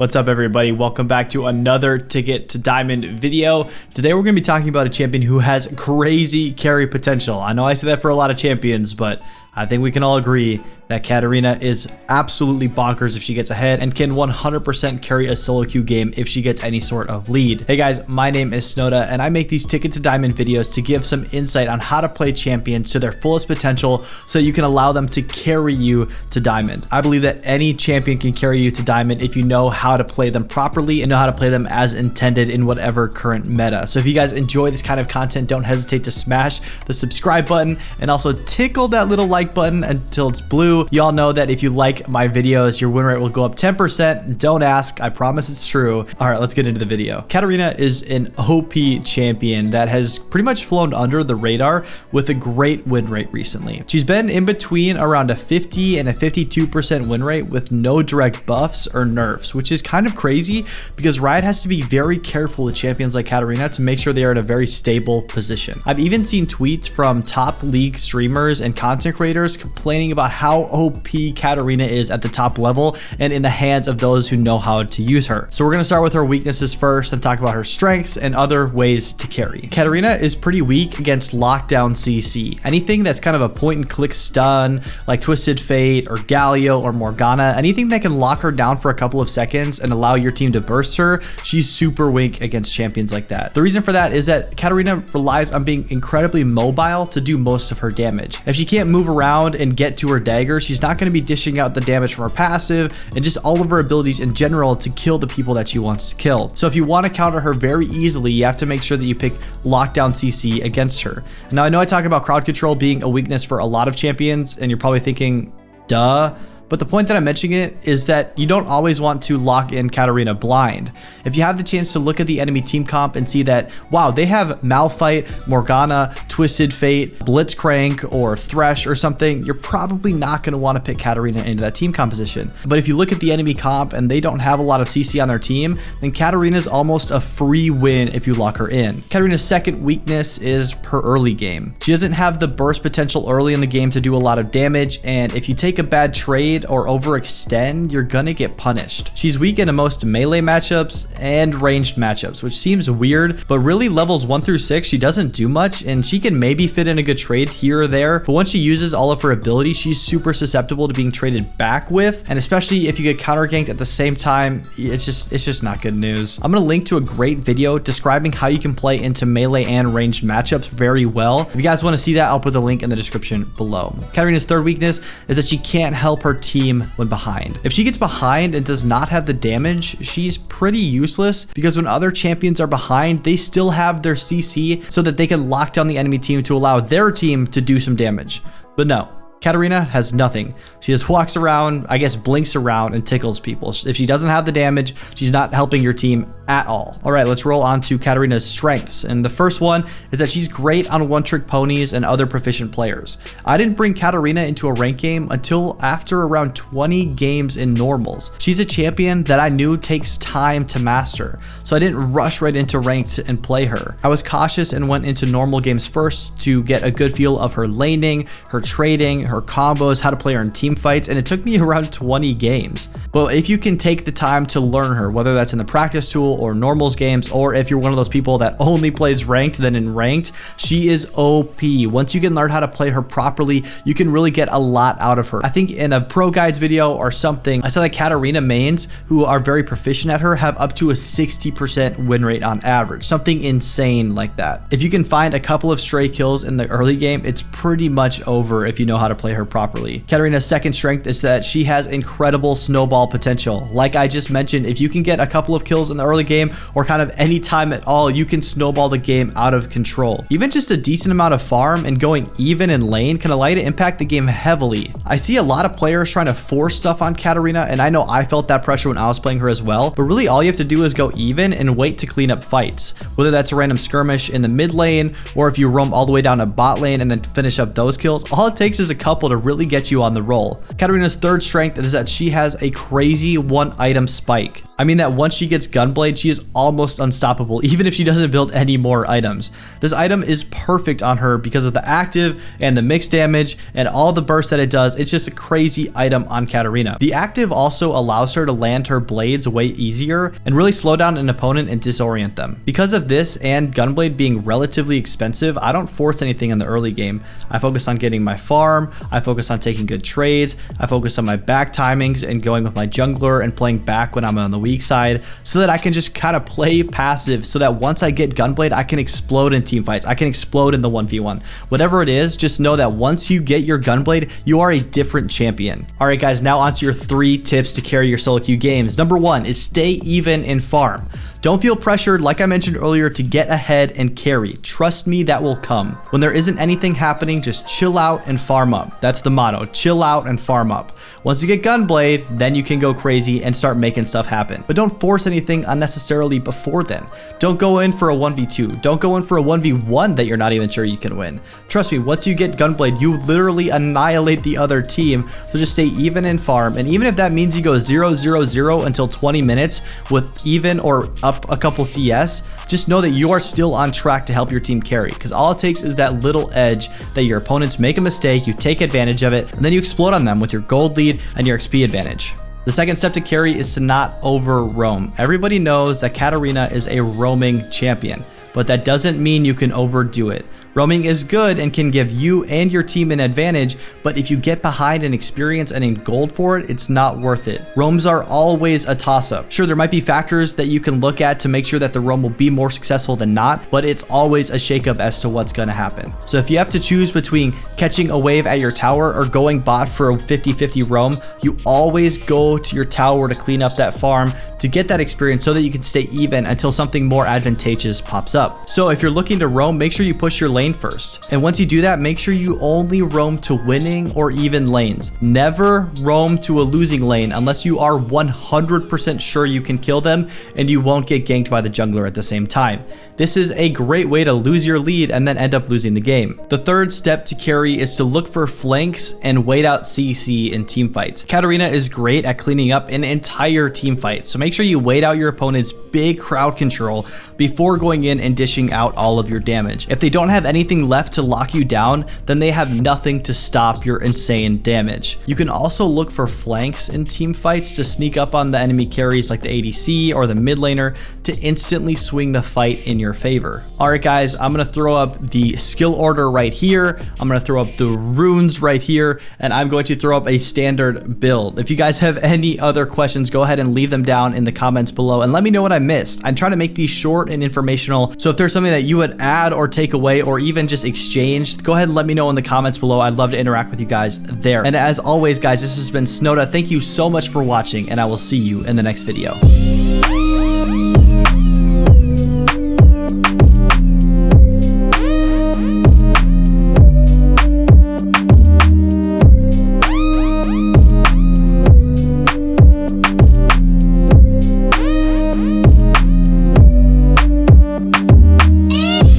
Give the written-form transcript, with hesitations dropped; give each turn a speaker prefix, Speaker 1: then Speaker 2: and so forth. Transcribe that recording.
Speaker 1: What's up, everybody? Welcome back to another Ticket to Diamond video. Today we're going to be talking about a champion who has crazy carry potential. I know I say that for a lot of champions, but I think we can all agree that Katarina is absolutely bonkers if she gets ahead and can 100% carry a solo queue game if she gets any sort of lead. Hey guys, my name is Snowda and I make these Ticket to Diamond videos to give some insight on how to play champions to their fullest potential so you can allow them to carry you to Diamond. I believe that any champion can carry you to Diamond if you know how to play them properly and know how to play them as intended in whatever current meta. So if you guys enjoy this kind of content, don't hesitate to smash the subscribe button and also tickle that little like button until it's blue. Y'all know that if you like my videos, your win rate will go up 10%. Don't ask, I promise it's true. All right, let's get into the video. Katarina is an OP champion that has pretty much flown under the radar with a great win rate recently. She's been in between around a 50 and a 52% win rate with no direct buffs or nerfs, which is kind of crazy because Riot has to be very careful with champions like Katarina to make sure they are in a very stable position. I've even seen tweets from top league streamers and content creators complaining about how OP Katarina is at the top level and in the hands of those who know how to use her. So we're going to start with her weaknesses first and talk about her strengths and other ways to carry. Katarina is pretty weak against lockdown CC. Anything that's kind of a point and click stun like Twisted Fate or Galio or Morgana, anything that can lock her down for a couple of seconds and allow your team to burst her, she's super weak against champions like that. The reason for that is that Katarina relies on being incredibly mobile to do most of her damage. If she can't move around and get to her dagger, she's not going to be dishing out the damage from her passive and just all of her abilities in general to kill the people that she wants to kill. So if you want to counter her very easily, you have to make sure that you pick lockdown CC against her. Now I know I talk about crowd control being a weakness for a lot of champions and you're probably thinking, duh. But the point that I'm mentioning it is that you don't always want to lock in Katarina blind. If you have the chance to look at the enemy team comp and see that, wow, they have Malphite, Morgana, Twisted Fate, Blitzcrank, or Thresh or something, you're probably not going to want to pick Katarina into that team composition. But if you look at the enemy comp and they don't have a lot of CC on their team, then Katarina is almost a free win if you lock her in. Katarina's second weakness is her early game. She doesn't have the burst potential early in the game to do a lot of damage, and if you take a bad trade or overextend, you're gonna get punished. She's weak in most melee matchups and ranged matchups, which seems weird, but really levels 1 through 6, she doesn't do much and she can maybe fit in a good trade here or there, but once she uses all of her abilities, she's super susceptible to being traded back with, and especially if you get counter ganked at the same time, it's just not good news. I'm gonna link to a great video describing how you can play into melee and ranged matchups very well. If you guys want to see that, I'll put the link in the description below. Katarina's third weakness is that she can't help her team when behind. If she gets behind and does not have the damage, she's pretty useless because when other champions are behind, they still have their CC so that they can lock down the enemy team to allow their team to do some damage. But no, Katarina has nothing. She just walks around, I guess blinks around and tickles people. If she doesn't have the damage, she's not helping your team at all. All right, let's roll on to Katarina's strengths. And the first one is that she's great on one-trick ponies and other proficient players. I didn't bring Katarina into a rank game until after around 20 games in normals. She's a champion that I knew takes time to master, so I didn't rush right into ranked and play her. I was cautious and went into normal games first to get a good feel of her laning, her trading, her combos, how to play her in team fights, and it took me around 20 games. But if you can take the time to learn her, whether that's in the practice tool or normals games, or if you're one of those people that only plays ranked, then in ranked, she is OP. Once you can learn how to play her properly, you can really get a lot out of her. I think in a pro guides video or something, I saw that Katarina mains who are very proficient at her have up to a 60% win rate on average, something insane like that. If you can find a couple of stray kills in the early game, it's pretty much over if you know how to play her properly. Katarina's second strength is that she has incredible snowball potential. Like I just mentioned, if you can get a couple of kills in the early game or kind of any time at all, you can snowball the game out of control. Even just a decent amount of farm and going even in lane can allow you to impact the game heavily. I see a lot of players trying to force stuff on Katarina, and I know I felt that pressure when I was playing her as well, but really all you have to do is go even and wait to clean up fights. Whether that's a random skirmish in the mid lane, or if you roam all the way down to bot lane and then finish up those kills, all it takes is a couple to really get you on the roll. Katarina's third strength is that she has a crazy one item spike. I mean that once she gets Gunblade, she is almost unstoppable, even if she doesn't build any more items. This item is perfect on her because of the active and the mixed damage and all the burst that it does. It's just a crazy item on Katarina. The active also allows her to land her blades way easier and really slow down an opponent and disorient them. Because of this and Gunblade being relatively expensive, I don't force anything in the early game. I focus on getting my farm, I focus on taking good trades, I focus on my back timings and going with my jungler and playing back when I'm on the weak side so that I can just kind of play passive so that once I get Gunblade, I can explode in team fights. I can explode in the 1v1. Whatever it is, just know that once you get your Gunblade, you are a different champion. All right, guys, now onto your 3 tips to carry your solo queue games. Number 1 is stay even in farm. Don't feel pressured, like I mentioned earlier, to get ahead and carry. Trust me, that will come. When there isn't anything happening, just chill out and farm up. That's the motto, chill out and farm up. Once you get Gunblade, then you can go crazy and start making stuff happen. But don't force anything unnecessarily before then. Don't go in for a 1v2. Don't go in for a 1v1 that you're not even sure you can win. Trust me, once you get Gunblade, you literally annihilate the other team. So just stay even in farm. And even if that means you go 0-0-0 until 20 minutes with even or up a couple CS, just know that you are still on track to help your team carry, because all it takes is that little edge that your opponents make a mistake, you take advantage of it, and then you explode on them with your gold lead and your XP advantage. The second step to carry is to not over roam. Everybody knows that Katarina is a roaming champion, but that doesn't mean you can overdo it. Roaming is good and can give you and your team an advantage, but if you get behind in experience and in gold for it, it's not worth it. Roams are always a toss-up. Sure, there might be factors that you can look at to make sure that the roam will be more successful than not, but it's always a shakeup as to what's gonna happen. So if you have to choose between catching a wave at your tower or going bot for a 50-50 roam, you always go to your tower to clean up that farm to get that experience so that you can stay even until something more advantageous pops up. So if you're looking to roam, make sure you push your lane first. And once you do that, make sure you only roam to winning or even lanes. Never roam to a losing lane unless you are 100% sure you can kill them and you won't get ganked by the jungler at the same time. This is a great way to lose your lead and then end up losing the game. The third step to carry is to look for flanks and wait out CC in team fights. Katarina is great at cleaning up an entire team fight, so make sure you wait out your opponent's big crowd control before going in and dishing out all of your damage. If they don't have anything left to lock you down, then they have nothing to stop your insane damage. You can also look for flanks in team fights to sneak up on the enemy carries like the ADC or the mid laner to instantly swing the fight in your favor. All right, guys, I'm gonna throw up the skill order right here. I'm gonna throw up the runes right here, and I'm going to throw up a standard build. If you guys have any other questions, go ahead and leave them down in the comments below and let me know what I missed. I'm trying to make these short and informational, so if there's something that you would add or take away or even just exchange, go ahead and let me know in the comments below. I'd love to interact with you guys there. And as always, guys, this has been Snowda. Thank you so much for watching, and I will see you in the next video.